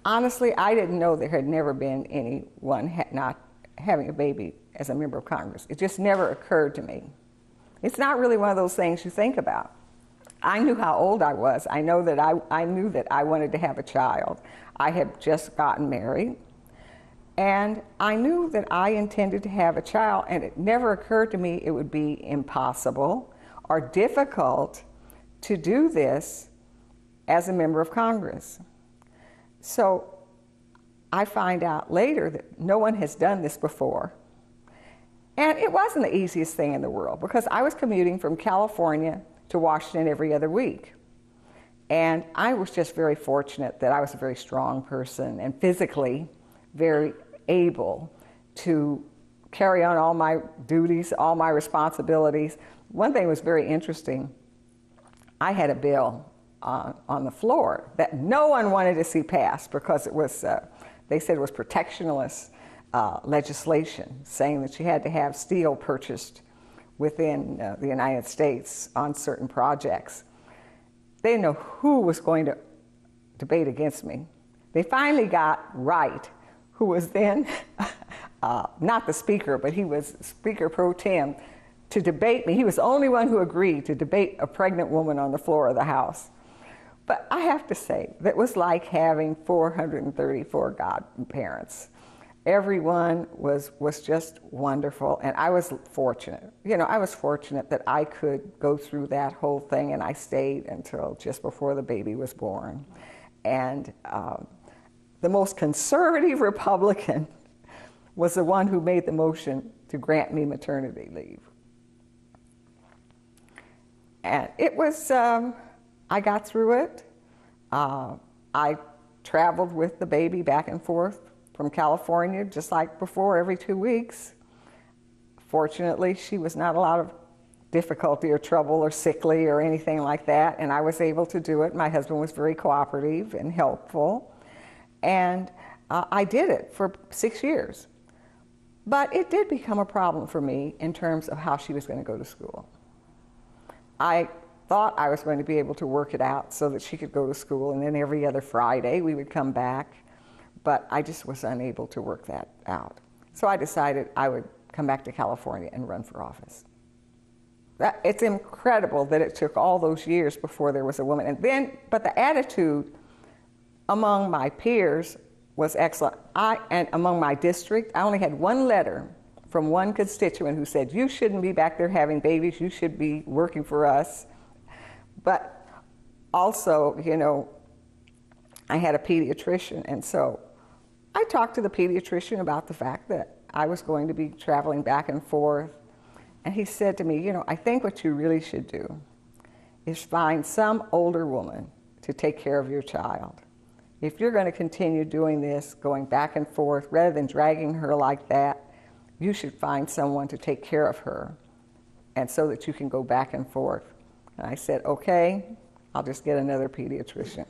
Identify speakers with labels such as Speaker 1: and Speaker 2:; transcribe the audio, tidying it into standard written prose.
Speaker 1: Honestly, I didn't know there had never been anyone not having a baby as a member of Congress. It just never occurred to me. It's not really one of those things you think about. I knew how old I was. I knew that I wanted to have a child. I had just gotten married, and I knew that I intended to have a child, and it never occurred to me it would be impossible or difficult to do this as a member of Congress. So I find out later that no one has done this before. And it wasn't the easiest thing in the world, because I was commuting from California to Washington every other week. And I was just very fortunate that I was a very strong person and physically very able to carry on all my duties, all my responsibilities. One thing was very interesting. I had a bill on the floor that no one wanted to see passed, because it was, they said it was protectionist legislation, saying that you had to have steel purchased within the United States on certain projects. They didn't know who was going to debate against me. They finally got Wright, who was then not the speaker, but he was Speaker pro tem, to debate me. He was the only one who agreed to debate a pregnant woman on the floor of the House. But I have to say, that was like having 434 godparents. Everyone was just wonderful, and I was fortunate. You know, I was fortunate that I could go through that whole thing, and I stayed until just before the baby was born. And the most conservative Republican was the one who made the motion to grant me maternity leave. And it was, I got through it. I traveled with the baby back and forth from California, just like before, every 2 weeks. Fortunately, she was not a lot of difficulty or trouble or sickly or anything like that, and I was able to do it. My husband was very cooperative and helpful, and I did it for 6 years. But it did become a problem for me in terms of how she was going to go to school. I thought I was going to be able to work it out so that she could go to school, and then every other Friday we would come back, but I just was unable to work that out. So I decided I would come back to California and run for office. It's incredible that it took all those years before there was a woman. And then, but the attitude among my peers was excellent. And among my district, I only had one letter from one constituent who said, "You shouldn't be back there having babies, you should be working for us." But also, you know, I had a pediatrician, and so I talked to the pediatrician about the fact that I was going to be traveling back and forth. And he said to me, "You know, I think what you really should do is find some older woman to take care of your child. If you're going to continue doing this, going back and forth, rather than dragging her like that, you should find someone to take care of her, and so that you can go back and forth." And I said, "Okay, I'll just get another pediatrician."